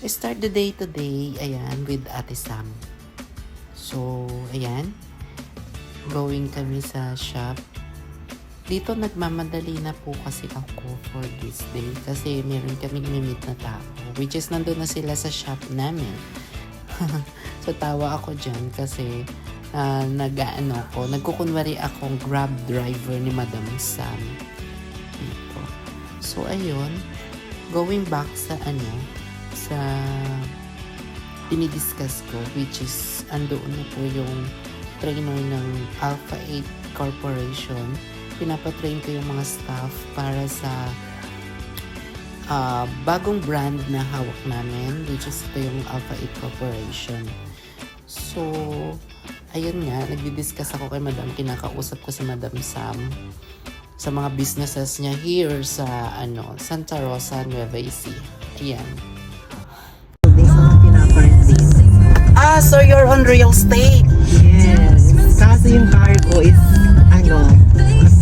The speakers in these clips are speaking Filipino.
Start the day today, ayan, with Ate Sam. So, ayan, going kami sa shop. Dito nagmamadali na po kasi ako for this day kasi meron kaming mimit na tao, which is nandun na sila sa shop namin. So, tawa ako dyan kasi nagkukunwari akong Grab driver ni Madam Sam dito. So, ayun, going back sa sa dinidiscuss ko, which is andoon na po yung trainer ng Alpha 8 Corporation. Pinapatrain ko yung mga staff para sa bagong brand na hawak namin, which is ito yung Alpha 8 Corporation. So, ayun nga, nagdi-discuss ako kay Madam, kinakausap ko si Madam Sam sa mga businesses niya here sa Santa Rosa, Nueva Ecija. Ayan. So you're on real estate? Yes. Kasi yung car ko is,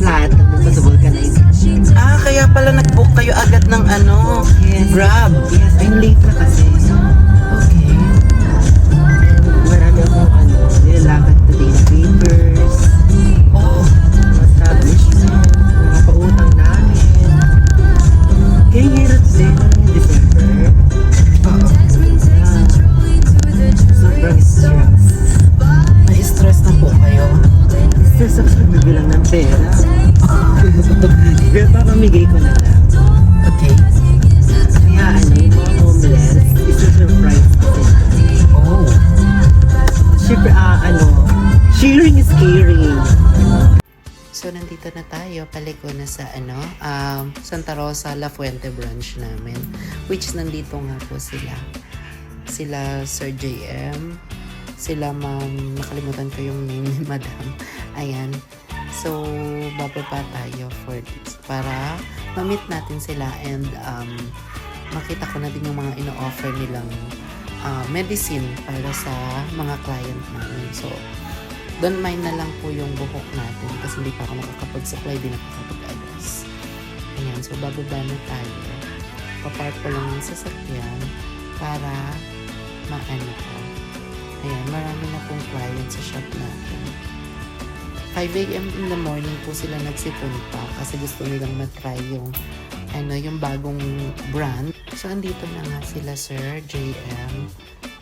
flat, sa vulcanization. Kaya pala nag-book kayo agad ng Yes. Grab. Yes, I'm late na kasi. Okay. Marami akong nilalakad today na papers. Oh, Establishment, mga pautang namin. Kaya hirap today na December. Sobrang stress. na-stress na po kayo. Stress ako sa bibilang ng pera. Pero papamigay ko na lang. Okay. Kaya yung mga homeless, is a surprise kasi. Oh. Siyempre, sharing is caring. So, nandito na tayo. Paliko na sa Santa Rosa, La Fuente branch namin. Which nandito nga po sila. Sila Sir JM. Sila Ma'am, nakalimutan ko yung name ni Madam. Ayan. So, bababa tayo for this. Para ma-meet natin sila and makita ko na din yung mga ino-offer nilang medicine para sa mga client namin. So, don't mind na lang po yung buhok natin kasi hindi pa ako nakakapag-supply, di nakakapag-address. Ayan, so bababa na tayo. Papark ko lang yung sasakyan para maano ko. Ayan, marami na pong client sa shop natin. 5 a.m. in the morning po sila nagsipunta kasi gusto nilang matry yung yung bagong brand. So, andito na nga sila Sir JM.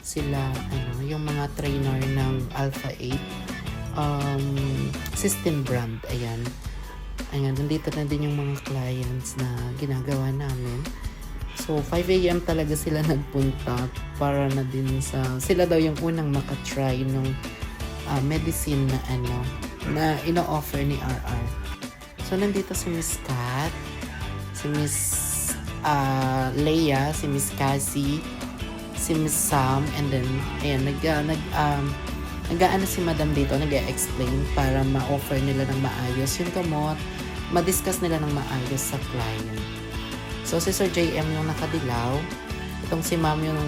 Sila, yung mga trainer ng Alpha 8 system brand. Ayan. Ayan, nandito na din yung mga clients na ginagawa namin. So, 5 a.m. talaga sila nagpunta para na din sila daw yung unang makatry nung medicine na ino-offer ni RR. So, nandito si Miss Kat, si Miss Leia, si Miss Cassie, si Miss Sam, and then, ayan, nag-aano si Madam dito, nag-explain para ma-offer nila ng maayos yung gamot, ma-discuss nila ng maayos sa client. So, si Sir JM yung nakadilaw, itong si Ma'am yung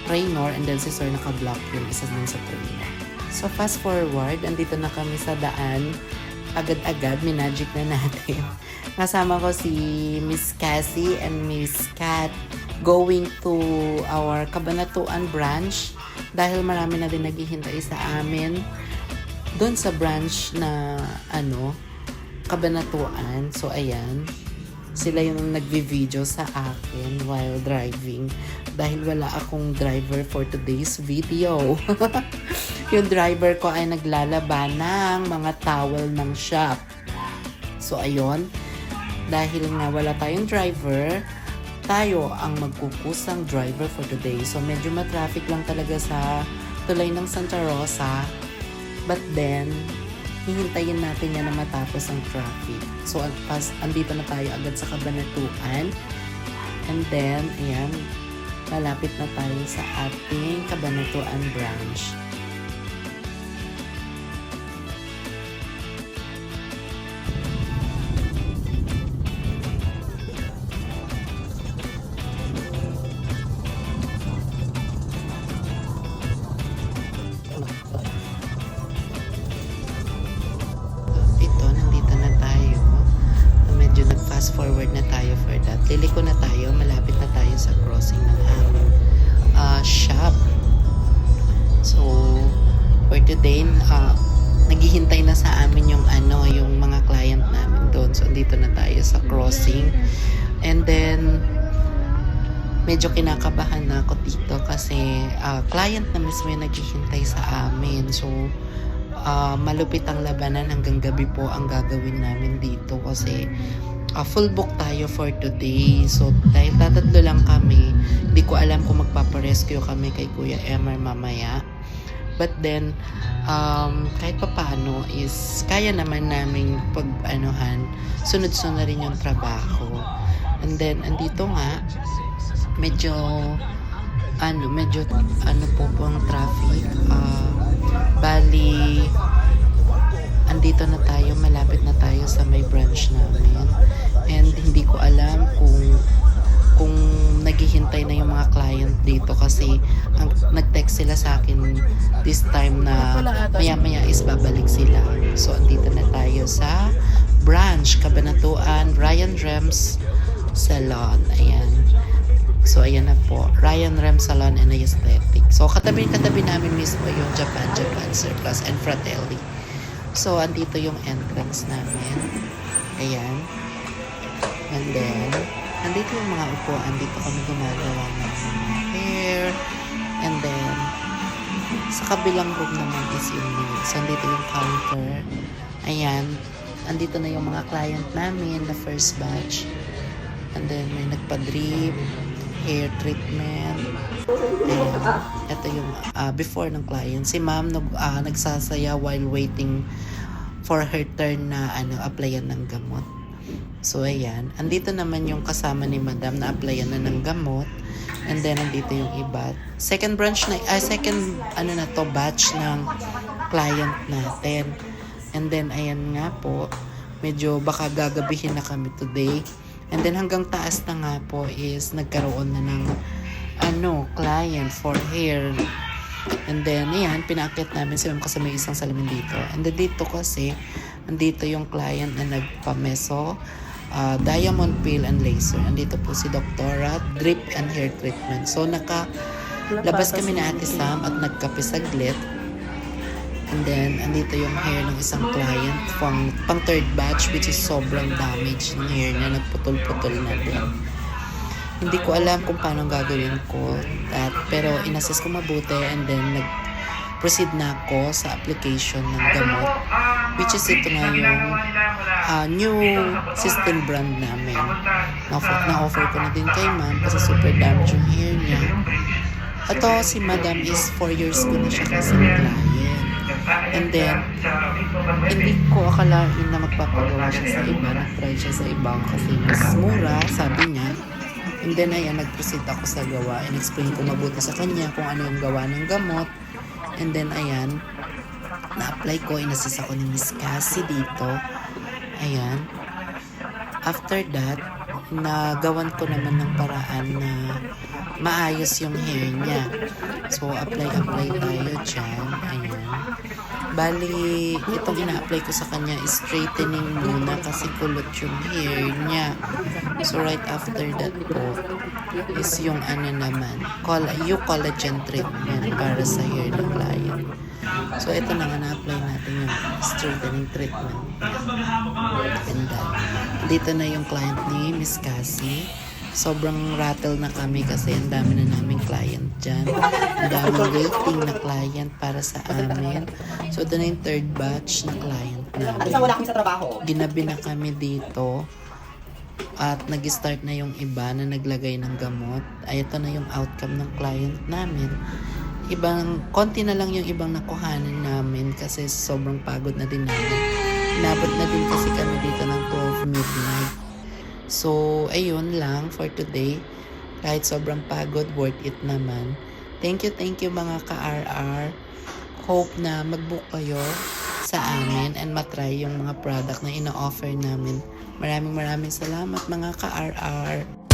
trainer, and then si Sir naka-block yung isa din sa trainer. So, fast forward, andito na kami sa daan, agad-agad, minagic na natin. Kasama ko si Miss Cassie and Miss Kat going to our Cabanatuan branch dahil marami na din naghihintay sa amin doon sa branch na Cabanatuan. So, ayan. Sila yung nagvi-video sa akin while driving dahil wala akong driver for today's video. Yung driver ko ay naglalaba ng mga towel ng shop. So, ayun. Dahil nga wala tayong driver, tayo ang magkukusang driver for today. So, medyo matraffic lang talaga sa tulay ng Santa Rosa. But then, hihintayin natin yan na matapos ang traffic. So, andito na tayo agad sa Cabanatuan. And then, ayan, malapit na tayo sa ating Cabanatuan branch. Fast forward na tayo for that. Liliko na tayo, malapit na tayo sa crossing ng today, naghihintay na sa amin yung yung mga client namin doon. So andito na tayo sa crossing. And then medyo kinakabahan na ako dito kasi client na mismo yung naghihintay sa amin. So malupit ang labanan, hanggang gabi po ang gagawin namin dito kasi full book tayo for today. So dahil tatatlo lang kami, hindi ko alam kung magpaparescue kami kay Kuya Emmer mamaya. But then kahit pa paano is kaya naman naming sunod-sunod na rin yung trabaho. And then andito nga medyo po ang traffic. Bali andito na tayo, malapit na tayo sa may branch namin. And hindi ko alam kung naghihintay na yung mga client dito kasi nag-text sila sa akin this time na maya-maya is babalik sila. So andito na tayo sa branch Cabanatuan Ryan Rems Salon. Ayan. So ayan na po, Ryan Rems Salon and Aesthetic. So katabi namin mismo yung Japan Surplus and Fratelli. So andito yung entrance namin. Ayan. And then andito yung mga upuan, dito kami gumagawa ng hair. And then sa kabilang room naman is yung nails. So andito yung counter. Ayan. Andito na yung mga client namin, the first batch. And then may nagpa-drip, hair treatment. Ayan. Ito yung before ng client. Si ma'am nagsasaya while waiting for her turn na applyan ng gamot. So ayan. Andito naman yung kasama ni madam na applyan na ng gamot. And then andito yung iba. Second batch ng client natin. And then ayan nga po, medyo baka gagabihin na kami today. And then hanggang taas na nga po is nagkaroon na ng client for hair. And then ayan, pinaakyat namin si ma'am kasi may isang salamin dito. And then dito kasi andito yung client na nagpa-meso, diamond peel and laser. Andito po si Doktora, drip and hair treatment. So labas kami na Ate Sam at nagkape saglit. And then andito yung hair ng isang client pang third batch, which is sobrang damage ng hair niya, nagputol-putol na din. Hindi ko alam kung paano gagawin ko that, pero inassess ko mabuti. And then nag-proceed na ako sa application ng gamot, which is ito nga yung new system brand namin. Na-offer ko na din kay ma'am kasi super damage yung hair niya. Ito si madam is 4 years ko na siya kasi client. And then hindi ko akalain na magpapagawa siya sa iba. Nag-try siya sa ibang kasi mas mura, sabi niya. And then ayan, nag-proceed ako sa gawa and explain ko mabuti sa kanya kung ano yung gawa ng gamot. And then ayan, na-apply ko, inassist ako ni Miss Cassie dito. Ayan. After that, nagawan ko naman ng paraan na maayos yung hair niya. So apply tayo dyan. Ayan. Bali, itong ina-apply ko sa kanya is straightening muna kasi kulot yung hair niya. So right after that po is yung naman, yung collagen treatment para sa hair ng client. So ito na nga, na-apply natin yung straightening treatment. And then, dito na yung client ni Miss Cassie. Sobrang rattle na kami kasi ang dami na naming client dyan. Ang daming waiting na client para sa amin. So, ito na yung third batch na client namin. Wala kami sa trabaho. Ginabi na kami dito. At nag-start na yung iba na naglagay ng gamot. Ay, ito na yung outcome ng client namin. Konti na lang yung ibang nakuhanan namin kasi sobrang pagod na din namin. Inabot na din kasi kami dito ng 12 midnight. So, ayun lang for today. Kahit sobrang pagod, worth it naman. Thank you mga ka-RR. Hope na mag-book kayo sa amin and matry yung mga product na ina-offer namin. Maraming salamat mga ka-RR.